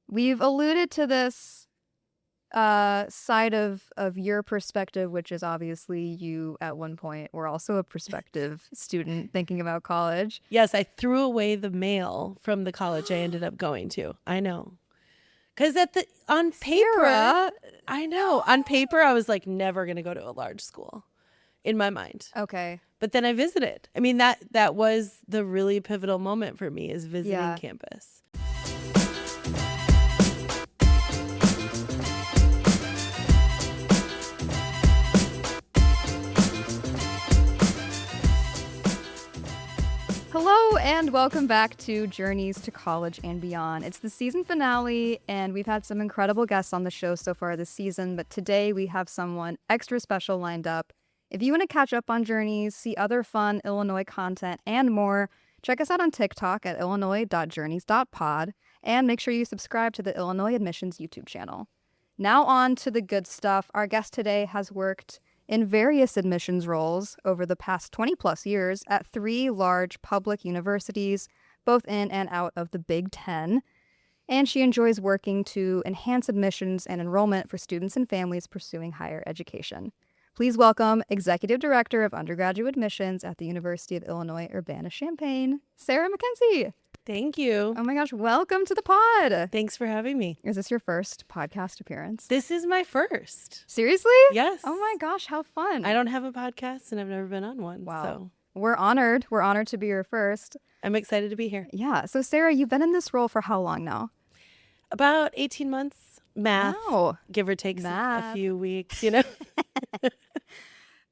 We've alluded to this side of your perspective, which is obviously you at one point were also a prospective student thinking about college. Yes, I threw away the mail from the college I ended up going to. I know. Because on paper, Sara. I know. On paper, I was like never going to go to a large school in my mind. Okay. But then I visited. I mean, that was the really pivotal moment for me, is visiting campus. Hello and welcome back to Journeys to College and Beyond. It's the season finale and we've had some incredible guests on the show so far this season, but today we have someone extra special lined up. If you want to catch up on Journeys, see other fun Illinois content and more, check us out on TikTok at illinois.journeys.pod and make sure you subscribe to the Illinois Admissions YouTube channel. Now on to the good stuff. Our guest today has worked in various admissions roles over the past 20 plus years at 3 large public universities, both in and out of the Big Ten. And she enjoys working to enhance admissions and enrollment for students and families pursuing higher education. Please welcome Executive Director of Undergraduate Admissions at the University of Illinois Urbana-Champaign, Sara Mackenzie. Thank you. Oh my gosh, welcome to the pod. Thanks for having me. Is this your first podcast appearance? This is my first. Seriously? Yes. Oh my gosh, how fun. I don't have a podcast and I've never been on one. Wow. So We're honored. We're honored to be your first. I'm excited to be here. Yeah. So Sara, you've been in this role for how long now? About 18 months. Math. Wow. Give or take a Math. few weeks, you know.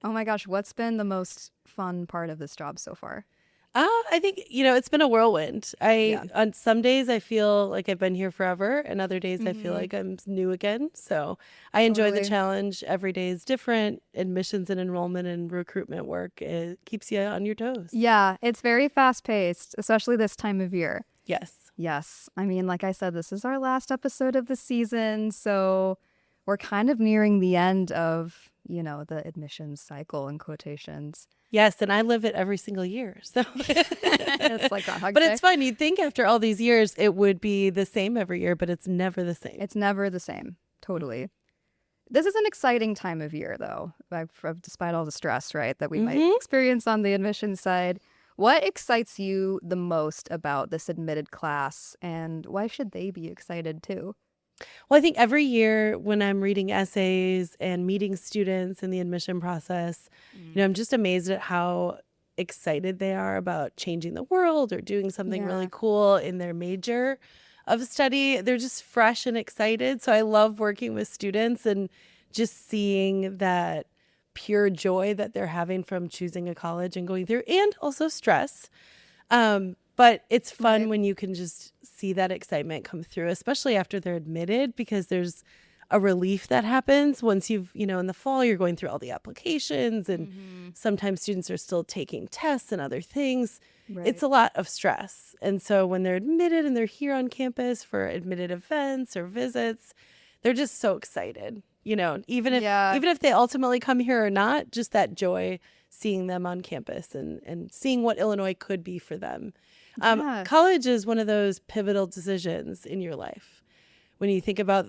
Oh my gosh, what's been the most fun part of this job so far? I think, it's been a whirlwind. On some days I feel like I've been here forever, and other days I feel like I'm new again. So I enjoy the challenge. Every day is different. Admissions and enrollment and recruitment work, it keeps you on your toes. Yeah, it's very fast paced, especially this time of year. Yes. Yes. I mean, like I said, this is our last episode of the season, so we're kind of nearing the end of, the admissions cycle in quotations. Yes, and I live it every single year. So it's like Groundhog Day. But it's fun. You'd think after all these years it would be the same every year, but it's never the same. It's never the same. Totally. This is an exciting time of year, though, despite all the stress, right, that we might experience on the admissions side. What excites you the most about this admitted class, and why should they be excited too? Well, I think every year when I'm reading essays and meeting students in the admission process, I'm just amazed at how excited they are about changing the world or doing something really cool in their major of study. They're just fresh and excited. So I love working with students and just seeing that pure joy that they're having from choosing a college and going through, and also stress. But it's fun when you can just see that excitement come through, especially after they're admitted, because there's a relief that happens once you've, in the fall, you're going through all the applications, and sometimes students are still taking tests and other things. Right. It's a lot of stress. And so when they're admitted and they're here on campus for admitted events or visits, they're just so excited, even if they ultimately come here or not, just that joy seeing them on campus and seeing what Illinois could be for them. College is one of those pivotal decisions in your life. When you think about,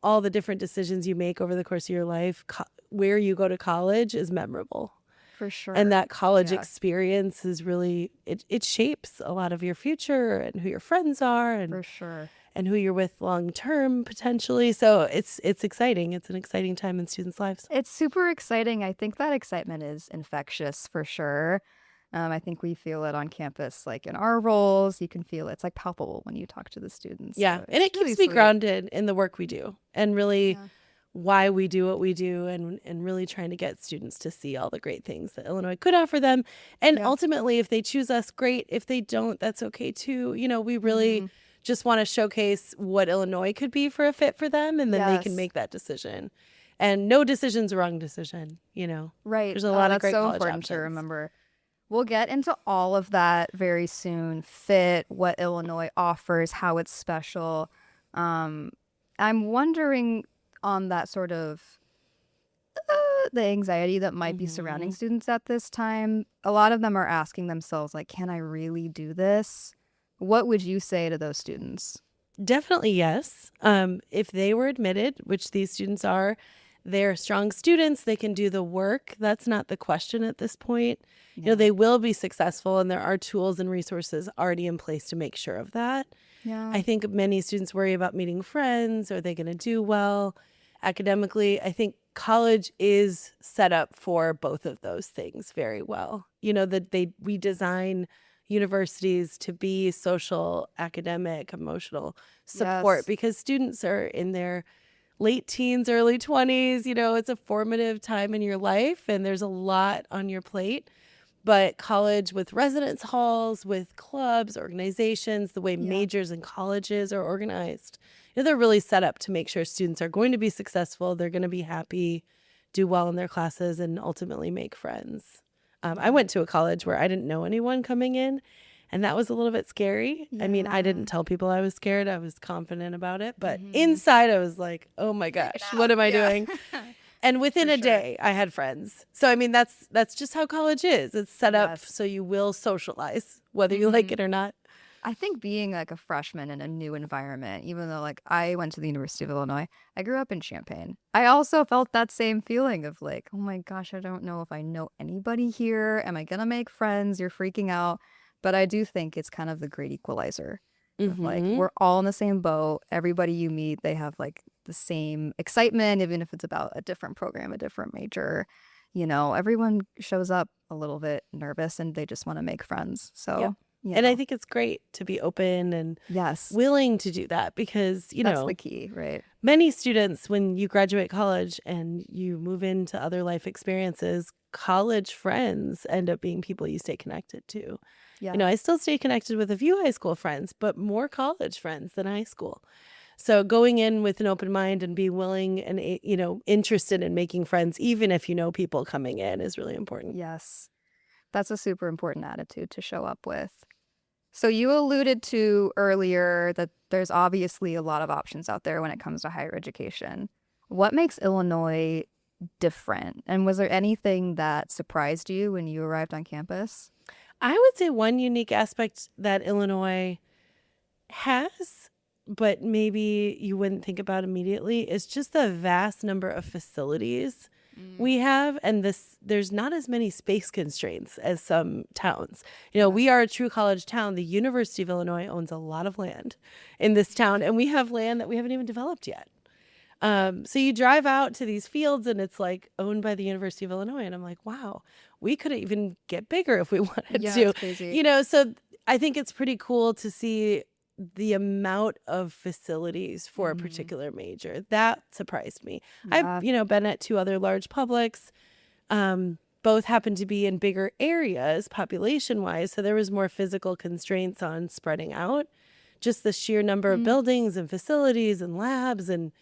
all the different decisions you make over the course of your life, where you go to college is memorable. For sure. And that college experience is really, it shapes a lot of your future and who your friends are. And, for sure. And who you're with long term potentially. So it's exciting. It's an exciting time in students' lives. It's super exciting. I think that excitement is infectious for sure. I think we feel it on campus, like in our roles. You can feel it's like palpable when you talk to the students. Yeah, so and it keeps me grounded in the work we do and really why we do what we do, and really trying to get students to see all the great things that Illinois could offer them. And ultimately, if they choose us, great. If they don't, that's okay too. We really just want to showcase what Illinois could be for a fit for them, and then they can make that decision. And no decision's a wrong decision, Right. There's a lot of great so college important options. to remember. We'll get into all of that very soon. Fit, what Illinois offers, how it's special. I'm wondering on that sort of the anxiety that might be surrounding students at this time. A lot of them are asking themselves, like, can I really do this? What would you say to those students? Definitely yes. If they were admitted, which these students are, they're strong students, they can do the work. That's not the question at this point. They will be successful, and there are tools and resources already in place to make sure of that. Yeah. I think many students worry about meeting friends. Are they going to do well academically? I think college is set up for both of those things very well. That we design universities to be social, academic, emotional support because students are in their late teens, early 20s. It's a formative time in your life and there's a lot on your plate. But college with residence halls, with clubs, organizations, the way majors and colleges are organized, they're really set up to make sure students are going to be successful, they're going to be happy, do well in their classes, and ultimately make friends. I went to a college where I didn't know anyone coming in, and that was a little bit scary. I mean, I didn't tell people I was scared. I was confident about it. But inside, I was like, oh my gosh, what am I doing? And within a day, I had friends. So, I mean, that's just how college is. It's set up so you will socialize, whether you like it or not. I think being like a freshman in a new environment, even though like I went to the University of Illinois, I grew up in Champaign. I also felt that same feeling of like, oh my gosh, I don't know if I know anybody here. Am I going to make friends? You're freaking out. But I do think it's kind of the great equalizer. Like we're all in the same boat. Everybody you meet, they have like the same excitement, even if it's about a different program, a different major. Everyone shows up a little bit nervous and they just want to make friends. So, and I think it's great to be open and willing to do that because, that's the key, right? Many students, when you graduate college and you move into other life experiences, college friends end up being people you stay connected to. Yeah. I still stay connected with a few high school friends, but more college friends than high school. So going in with an open mind and be willing and, interested in making friends, even if you know people coming in, is really important. Yes. That's a super important attitude to show up with. So you alluded to earlier that there's obviously a lot of options out there when it comes to higher education. What makes Illinois different? And was there anything that surprised you when you arrived on campus? I would say one unique aspect that Illinois has, but maybe you wouldn't think about immediately, is just the vast number of facilities we have. And there's not as many space constraints as some towns. We are a true college town. The University of Illinois owns a lot of land in this town, and we have land that we haven't even developed yet. So you drive out to these fields and it's like owned by the University of Illinois. And I'm like, wow, we could even get bigger if we wanted to. It's crazy. So I think it's pretty cool to see the amount of facilities for a particular major. That surprised me. I've, been at two other large publics. Both happen to be in bigger areas population wise. So there was more physical constraints on spreading out. Just the sheer number of buildings and facilities and labs and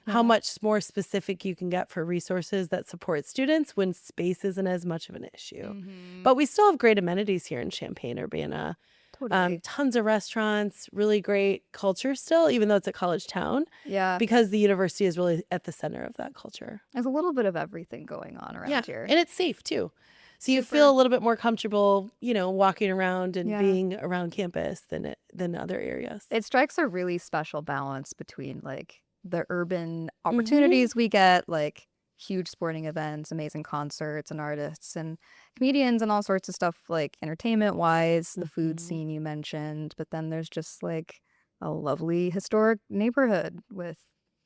how much more specific you can get for resources that support students when space isn't as much of an issue. But we still have great amenities here in Champaign, Urbana. Totally. Tons of restaurants, really great culture still, even though it's a college town. Yeah. Because the university is really at the center of that culture. There's a little bit of everything going on around here. And it's safe too. So you feel a little bit more comfortable, walking around and being around campus than other areas. It strikes a really special balance between like the urban opportunities we get, like huge sporting events, amazing concerts and artists and comedians and all sorts of stuff, like entertainment wise, the food scene you mentioned. But then there's just like a lovely historic neighborhood with,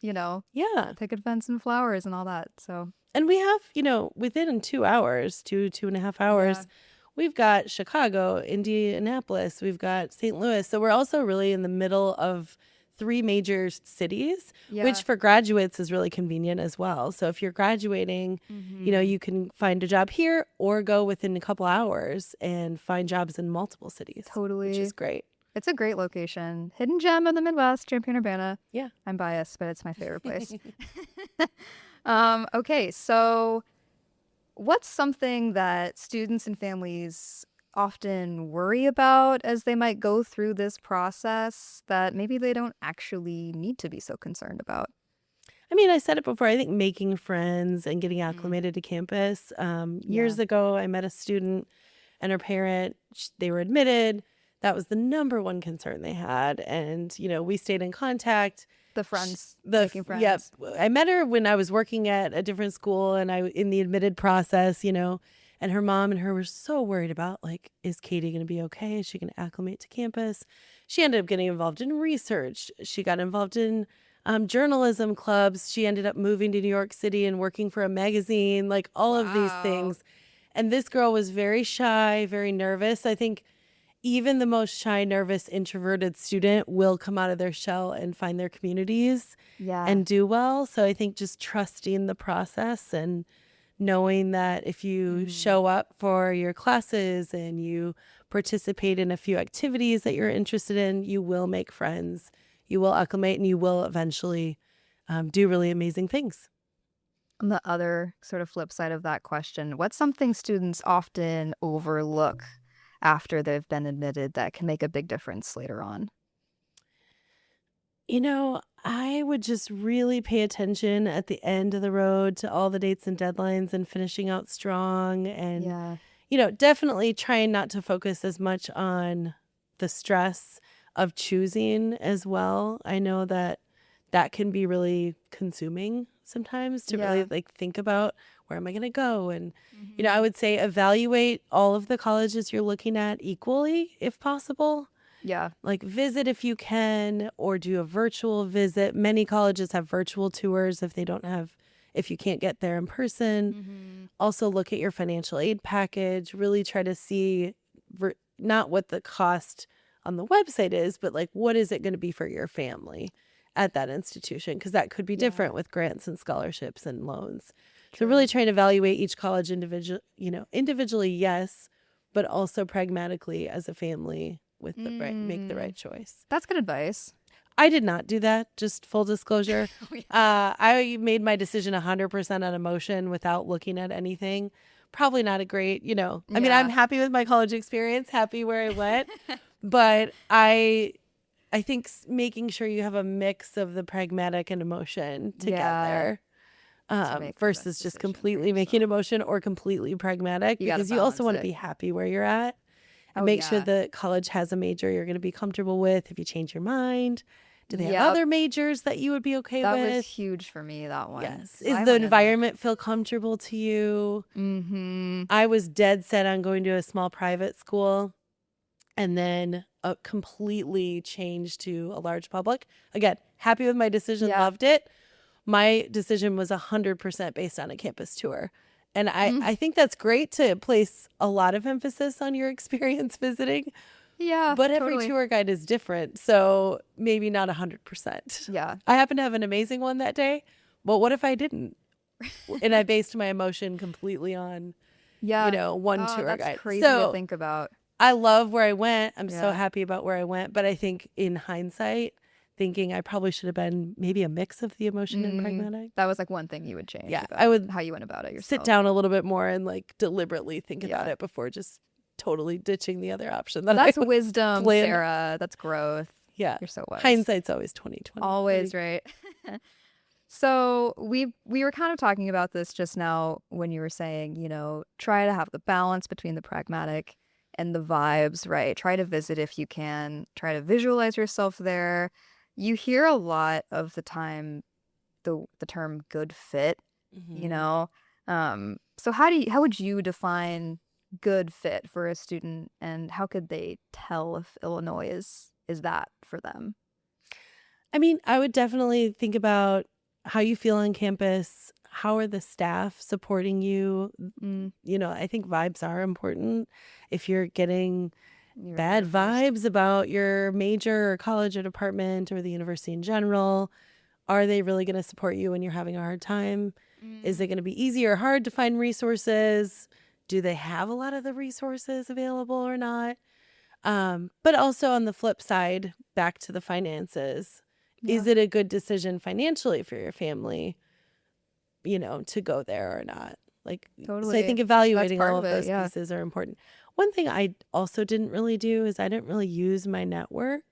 picket fence and flowers and all that. So, and we have, within 2 hours, 2.5 hours, we've got Chicago, Indianapolis, we've got St. Louis. So we're also really in the middle of 3 major cities, which for graduates is really convenient as well. So if you're graduating, you can find a job here or go within a couple hours and find jobs in multiple cities. Totally. Which is great. It's a great location. Hidden gem of the Midwest, Champaign-Urbana. Yeah. I'm biased, but it's my favorite place. Okay, so what's something that students and families often worry about as they might go through this process that maybe they don't actually need to be so concerned about? I mean, I said it before, I think making friends and getting acclimated to campus. Years ago, I met a student and her parent, they were admitted. That was the number one concern they had. And, we stayed in contact. The friends, making friends. Yeah, I met her when I was working at a different school and in the admitted process, and her mom and her were so worried about, like, is Katie going to be okay? Is she going to acclimate to campus? She ended up getting involved in research. She got involved in journalism clubs. She ended up moving to New York City and working for a magazine, like all of these things. And this girl was very shy, very nervous. I think even the most shy, nervous, introverted student will come out of their shell and find their communities and do well. So I think just trusting the process and knowing that if you show up for your classes and you participate in a few activities that you're interested in, you will make friends, you will acclimate, and you will eventually do really amazing things. On the other sort of flip side of that question, what's something students often overlook after they've been admitted that can make a big difference later on? I would just really pay attention at the end of the road to all the dates and deadlines and finishing out strong. And, definitely trying not to focus as much on the stress of choosing as well. I know that can be really consuming sometimes to really like think about where am I going to go? And, I would say evaluate all of the colleges you're looking at equally if possible. Yeah. Like visit if you can, or do a virtual visit. Many colleges have virtual tours if you can't get there in person. Also look at your financial aid package. Really try to see not what the cost on the website is, but like what is it going to be for your family at that institution? Because that could be different with grants and scholarships and loans. So really trying to evaluate each college individually, yes, but also pragmatically as a family with make the right choice. That's good advice. I did not do that. Just full disclosure. I made my decision 100% on emotion without looking at anything. Probably not a great, I mean, I'm happy with my college experience, happy where I went, but I think making sure you have a mix of the pragmatic and emotion to get there. Versus just completely making emotion or completely pragmatic, because you also want to be happy where you're at and make sure the college has a major you're going to be comfortable with. If you change your mind, do they have other majors that you would be okay with? That was huge for me, that one. Yes. Is the environment feel comfortable to you? I was dead set on going to a small private school and then completely changed to a large public. Again, happy with my decision, loved it. My decision was 100% based on a campus tour. And I think that's great to place a lot of emphasis on your experience visiting. Yeah, but every tour guide is different. So maybe not 100%. Yeah. I happened to have an amazing one that day. But what if I didn't? And I based my emotion completely on, one tour guide. That's crazy to think about. I love where I went. I'm so happy about where I went. But I think in hindsight, thinking I probably should have been maybe a mix of the emotion and pragmatic. That was like one thing you would change. Yeah, I would how you went about it yourself. Sit down a little bit more and like deliberately think about it before just totally ditching the other option. That's wisdom, Sarah. That's growth. Yeah, you're so wise. Hindsight's always 20/20. Always right. So we were kind of talking about this just now when you were saying, try to have the balance between the pragmatic and the vibes, right? Try to visit if you can. Try to visualize yourself there. You hear a lot of the time the term good fit, So how would you define good fit for a student, and how could they tell if Illinois is that for them? I mean, I would definitely think about how you feel on campus. How are the staff supporting you? I think vibes are important. If you're getting bad vibes about your major or college or department or the university in general, are they really going to support you when you're having a hard time? Is it going to be easy or hard to find resources? Do they have a lot of the resources available or not? But also on the flip side, back to the finances. Is it a good decision financially for your family, to go there or not? Like, totally. So I think evaluating all of those pieces are important. One thing I also didn't really do is I didn't really use my network.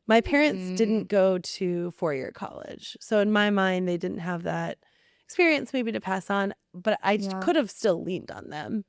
My parents didn't go to four-year college. So in my mind, they didn't have that experience maybe to pass on, but I could have still leaned on them.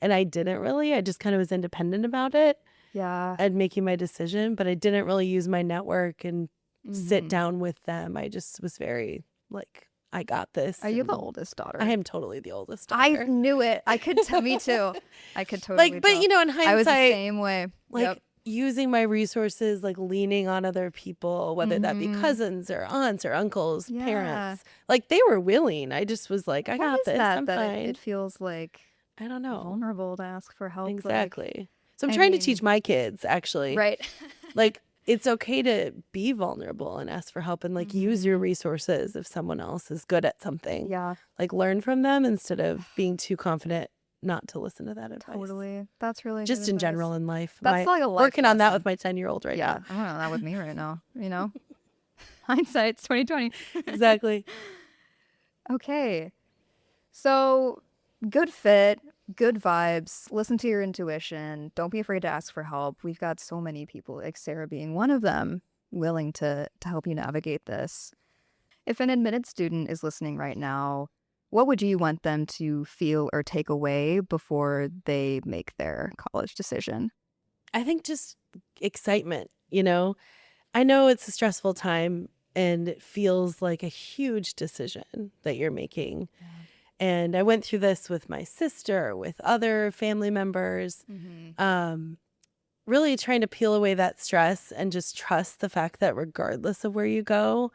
And I didn't really. I just kind of was independent about it. and making my decision, but I didn't really use my network and sit down with them. I just was very like, I got this. Are you the oldest daughter? I am totally the oldest daughter. I knew it. I could tell. Me too. I could totally like, but tell. you know, in hindsight, I was the same way. Like using my resources, like leaning on other people, whether that be cousins or aunts or uncles, parents, like they were willing. I just was like, I got this. I'm fine. It feels like, I don't know, vulnerable to ask for help. Exactly. Like, so I'm trying to teach my kids, actually. Right. Like, it's okay to be vulnerable and ask for help and like use your resources if someone else is good at something. Yeah. Like learn from them instead of being too confident not to listen to that advice. Totally. That's really just good in advice. general in life. That's like a life working on that lesson. with my 10-year-old right now. I'm working on that with me right now. You know, hindsight's 2020. Exactly. Okay. So good fit, good vibes. Listen to your intuition. Don't be afraid to ask for help. We've got so many people, like Sara being one of them, willing to help you navigate this. If an admitted student is listening right now, what would you want them to feel or take away before they make their college decision? I think just excitement, you know. I know it's a stressful time and it feels like a huge decision that you're making. Yeah. And I went through this with my sister, with other family members, really trying to peel away that stress and just trust the fact that regardless of where you go,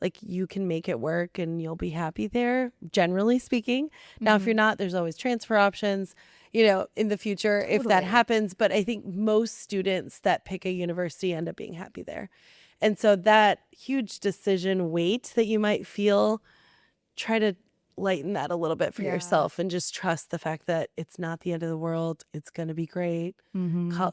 like you can make it work and you'll be happy there, generally speaking. Now, if you're not, there's always transfer options, you know, in the future if that happens. But I think most students that pick a university end up being happy there. And so that huge decision weight that you might feel, try to lighten that a little bit for yourself and just trust the fact that it's not the end of the world. It's going to be great.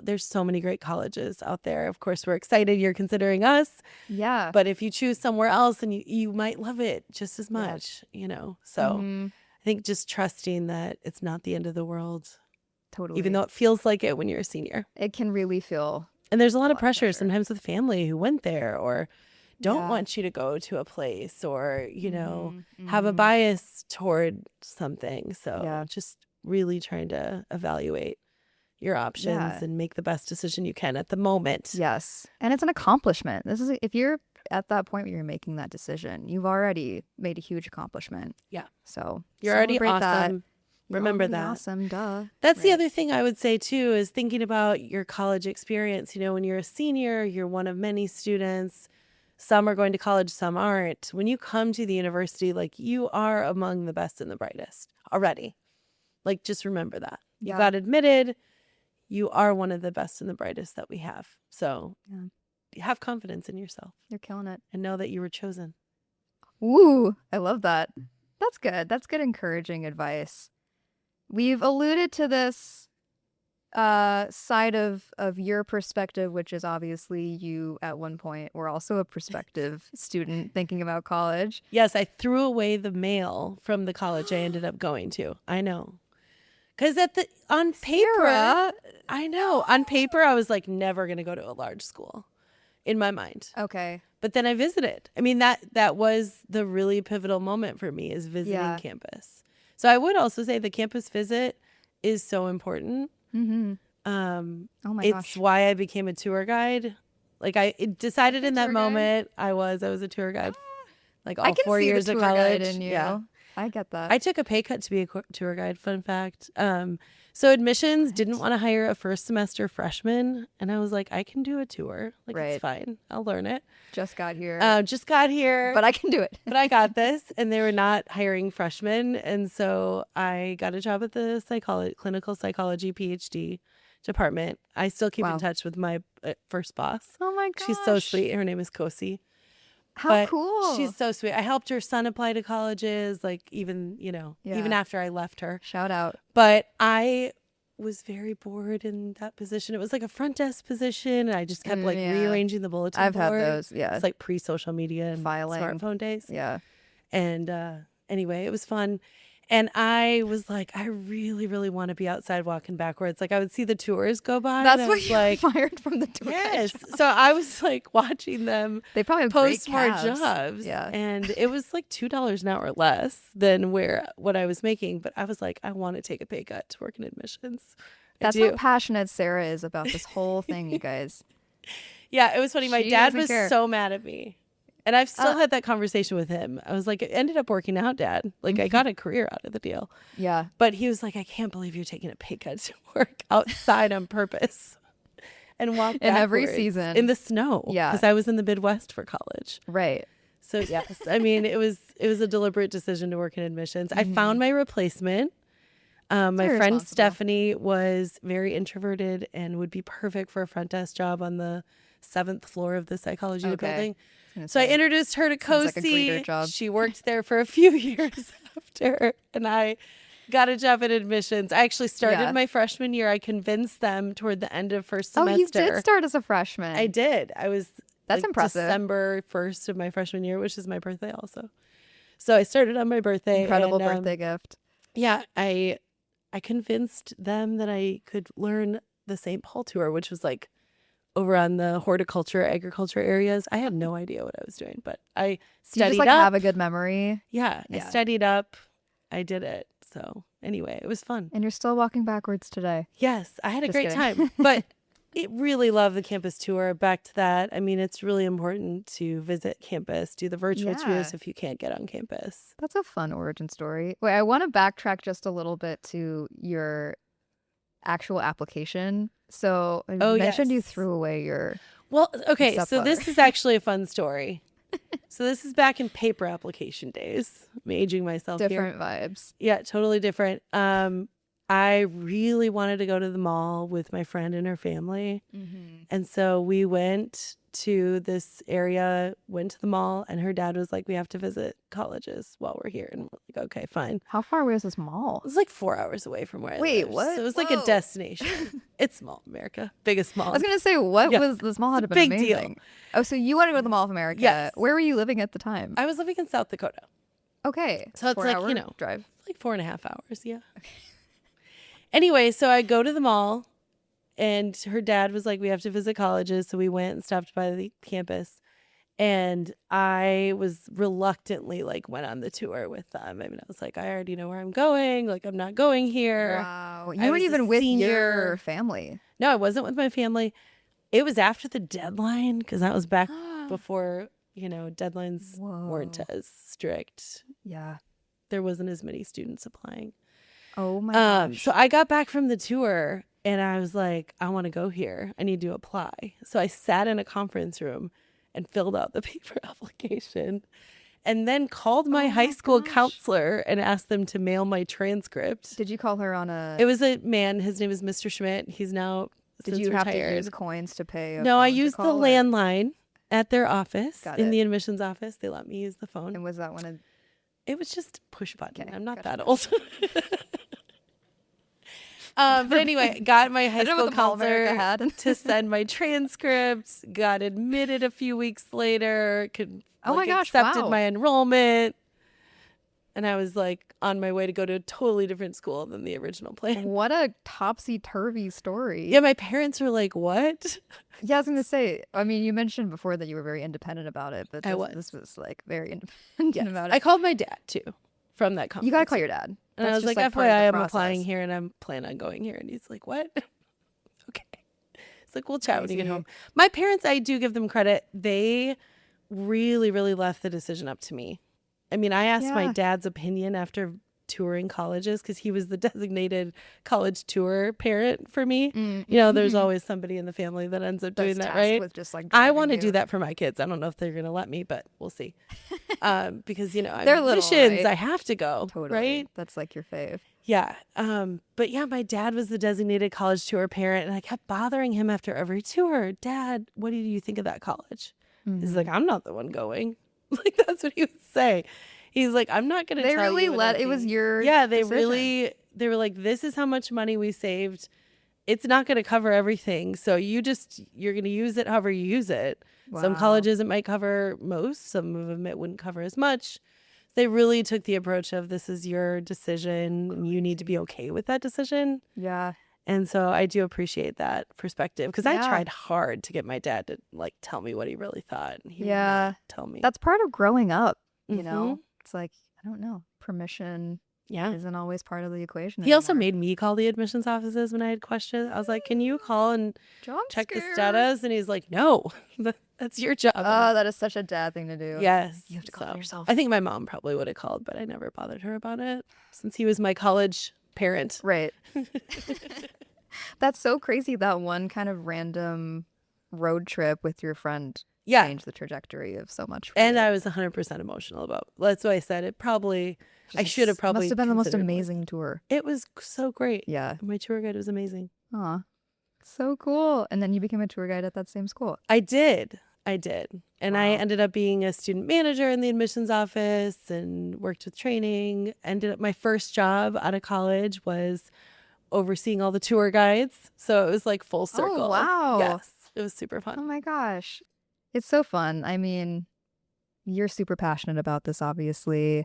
There's so many great colleges out there. Of course, we're excited you're considering us. Yeah. But if you choose somewhere else and you might love it just as much, you know. So I think just trusting that it's not the end of the world. Totally. Even though it feels like it when you're a senior. It can really feel. And there's a lot of pressure sometimes with family who went there or don't want you to go to a place or, you know, have a bias toward something. So just really trying to evaluate your options and make the best decision you can at the moment. Yes. And it's an accomplishment. This is, if you're at that point where you're making that decision, you've already made a huge accomplishment. Yeah. So you're already awesome. That. Remember that. Awesome. Duh. That's the other thing I would say too, is thinking about your college experience. You know, when you're a senior, you're one of many students. Some are going to college, some aren't. When you come to the university, like you are among the best and the brightest already. Like just remember that. You got admitted. You are one of the best and the brightest that we have. So have confidence in yourself. You're killing it. And know that you were chosen. Ooh, I love that. That's good. That's good encouraging advice. We've alluded to this side of your perspective, which is obviously you at one point were also a prospective student thinking about college. Yes, I threw away the mail from the college I ended up going to. I know. Because on paper, Sara. I know. On paper, I was like never going to go to a large school in my mind. Okay. But then I visited. I mean, that was the really pivotal moment for me, is visiting campus. So I would also say the campus visit is so important. Oh my gosh. It's why I became a tour guide. Like I decided in that moment I was a tour guide. Like all 4 years of college. In you. Yeah. I get that. I took a pay cut to be a tour guide, fun fact. So admissions didn't want to hire a first semester freshman. And I was like, I can do a tour. Like, it's fine. I'll learn it. Just got here. But I can do it. But I got this. And they were not hiring freshmen. And so I got a job at the clinical psychology PhD department. I still keep in touch with my first boss. Oh my gosh. She's so sweet. Her name is Kosi. How cool. She's so sweet. I helped her son apply to colleges, like even after I left her. Shout out. But I was very bored in that position. It was like a front desk position. And I just kept rearranging the bulletin board. I've had those, It's like pre-social media and filing. Smartphone days. Yeah. And anyway, it was fun. And I was like, I really, really want to be outside walking backwards. Like I would see the tours go by. That's why you were fired from the tour. Yes. So I was like watching them. They probably post more jobs. Yeah. And it was like $2 an hour less than what I was making. But I was like, I want to take a pay cut to work in admissions. That's how passionate Sara is about this whole thing, you guys. Yeah, it was funny. My She dad doesn't was care. so mad at me. And I've still had that conversation with him. I was like, it ended up working out, Dad. Like, I got a career out of the deal. Yeah. But he was like, I can't believe you're taking a pay cut to work outside on purpose and walk In every backwards season. in the snow. Yeah. Because I was in the Midwest for college. Right. So, yes, I mean, it was a deliberate decision to work in admissions. I found my replacement. My very friend responsible. Stephanie was very introverted and would be perfect for a front desk job on the 7th floor of the psychology building. So I introduced her to Sounds like a Kosi. greeter job. She worked there for a few years after, and I got a job in admissions. I actually started my freshman year. I convinced them toward the end of first semester. Oh, you did start as a freshman. I did. I was That's impressive. December 1st of my freshman year, which is my birthday also. So I started on my birthday. Incredible birthday gift. Yeah, I convinced them that I could learn the St. Paul tour, which was like over on the horticulture, agriculture areas. I had no idea what I was doing, but I studied you just, up. have a good memory. Yeah, I studied up. I did it. So anyway, it was fun. And you're still walking backwards today. Yes, I had a Just great kidding. time. But it really loved the campus tour. Back to that. I mean, it's really important to visit campus, do the virtual tours if you can't get on campus. That's a fun origin story. Wait, I want to backtrack just a little bit to your actual application. So you mentioned you threw away your okay, accept so letter. this is actually a fun story. So this is back in paper application days. I'm aging myself here. different vibes. Yeah, totally different. I really wanted to go to the mall with my friend and her family. And so we went to this area, went to the mall, and her dad was like, we have to visit colleges while we're here. And we're like, okay, fine. How far away is this mall? It was like 4 hours away from where I Wait, live. what? So it was like a destination. It's small America. Biggest mall. I was going to say, what was this mall had It's a been big deal. amazing. Oh, so you wanted to go to the Mall of America. Yes. Where were you living at the time? I was living in South Dakota. Okay. So it's like, 4 hour drive. like 4.5 hours. Yeah. Anyway, so I go to the mall and her dad was like, we have to visit colleges. So we went and stopped by the campus. And I was reluctantly went on the tour with them. I mean, I was like, I already know where I'm going. Like, I'm not going here. Wow. I You weren't was a even with senior. your family. No, I wasn't with my family. It was after the deadline because that was back before, deadlines weren't as strict. Yeah. There wasn't as many students applying. Oh my gosh. So I got back from the tour and I was like, I want to go here. I need to apply. So I sat in a conference room and filled out the paper application and then called my high school counselor and asked them to mail my transcript. Did you call her on a... It was a man. His name is Mr. Schmidt. He's now Did you have to use coins to pay? No, I used the landline at their office. Got in it. the admissions office. They let me use the phone. And was that one of... It was just push button. Okay, I'm not gotcha. that old. But anyway, got my high I don't know school what the Mall of America counselor had. to send my transcripts, got admitted a few weeks later, Oh my gosh, accepted wow. my enrollment. And I was on my way to go to a totally different school than the original plan. What a topsy-turvy story. Yeah, my parents were like, what? Yeah, I was going to say, I mean, you mentioned before that you were very independent about it, but I this was very independent about it. I called my dad too from that conference. You got to call your dad. And I That's was just, like, part of FYI, the I'm process. applying here and I'm planning on going here. And he's like, what? Okay. It's like, we'll chat when you get Crazy. home. My parents, I do give them credit. They really, really left the decision up to me. I mean, I asked my Yeah. dad's opinion after touring colleges because he was the designated college tour parent for me. There's always somebody in the family that ends up doing That's that, tasked right? with just, I want to driving do you. that for my kids. I don't know if they're going to let me, but we'll see. Because, I'm They're little, admissions. right? I have to go, Totally. right? That's your fave. Yeah. But yeah, my dad was the designated college tour parent, and I kept bothering him after every tour. Dad, what do you think of that college? He's like, I'm not the one going. Like, that's what he would say. He's like, I'm not going to They tell really you. what let I it was think." your Yeah, they decision. they were like, this is how much money we saved. It's not going to cover everything. So you're going to use it however you use it. Some Wow. colleges it might cover most, some of them it wouldn't cover as much. They really took the approach of this is your decision and you need to be okay with that decision. Yeah. And so I do appreciate that perspective because I Yeah. tried hard to get my dad to tell me what he really thought. And he would Yeah. not tell me. That's part of growing up, you know? Mhm. It's I don't know, permission Yeah. isn't always part of the equation He also anymore. made me call the admissions offices when I had questions. I was like, can you call and Jump check the scare. status? And he's like, no, that's your job. Oh, that is such a dad thing to do. Yes. You have to call it yourself. I think my mom probably would have called, but I never bothered her about it since he was my college parent. Right. That's so crazy that one kind of random road trip with your friend changed the trajectory of so much for And you. I was 100% emotional about. That's why I said it probably. I should have probably. Must have been the most considered more. amazing tour. It was so great. Yeah. My tour guide was amazing. Aw. So cool. And then you became a tour guide at that same school. I did. And I Wow. ended up being a student manager in the admissions office and worked with training. Ended up my first job out of college was overseeing all the tour guides. So it was like full circle. Oh, wow. Yes. It was super Oh fun. my gosh. It's so fun. I mean, you're super passionate about this, obviously.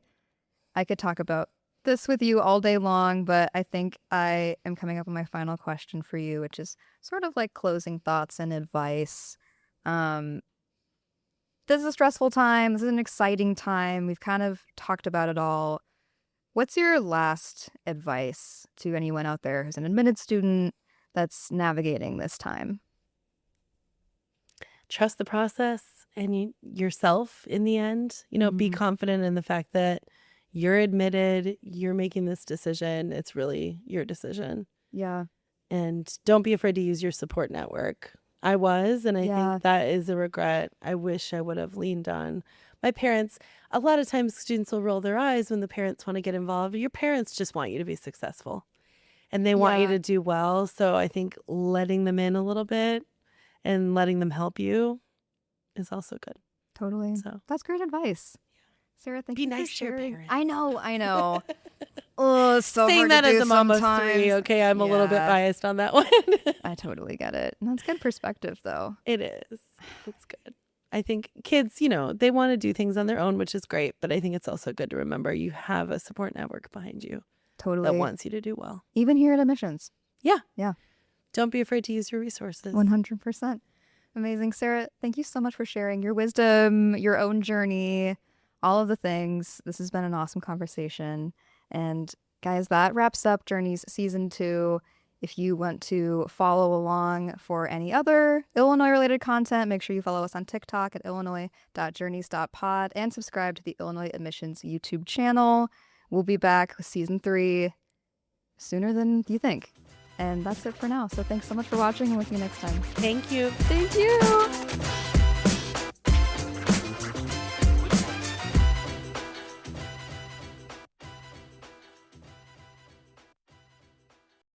I could talk about this with you all day long, but I think I am coming up with my final question for you, which is sort of like closing thoughts and advice. This is a stressful time. This is an exciting time. We've kind of talked about it all. What's your last advice to anyone out there who's an admitted student that's navigating this time? Trust the process and yourself in the end. Be confident in the fact that you're admitted, you're making this decision. It's really your decision. Yeah. And don't be afraid to use your support network. I was, and I think that is a regret. I wish I would have leaned on my parents. A lot of times students will roll their eyes when the parents want to get involved. Your parents just want you to be successful and they want you to do well. So I think letting them in a little bit and letting them help you is also good. Totally. So that's great advice. Sara, thank you for nice to your sharing. parents. I know. Oh, it's so saying hard that to do as a mom of sometimes. 3, okay, I'm a little bit biased on that one. I totally get it. And that's good perspective, though. It is. It's good. I think kids, they want to do things on their own, which is great. But I think it's also good to remember you have a support network behind you Totally. that wants you to do well. Even here at admissions. Yeah. Don't be afraid to use your resources. 100%. Amazing. Sara, thank you so much for sharing your wisdom, your own journey, all of the things. This has been an awesome conversation. And guys, that wraps up Journeys Season 2. If you want to follow along for any other Illinois-related content, make sure you follow us on TikTok at illinois.journeys.pod and subscribe to the Illinois Admissions YouTube channel. We'll be back with Season 3 sooner than you think. And that's it for now. So thanks so much for watching, and we'll see you next time. Thank you. Thank you.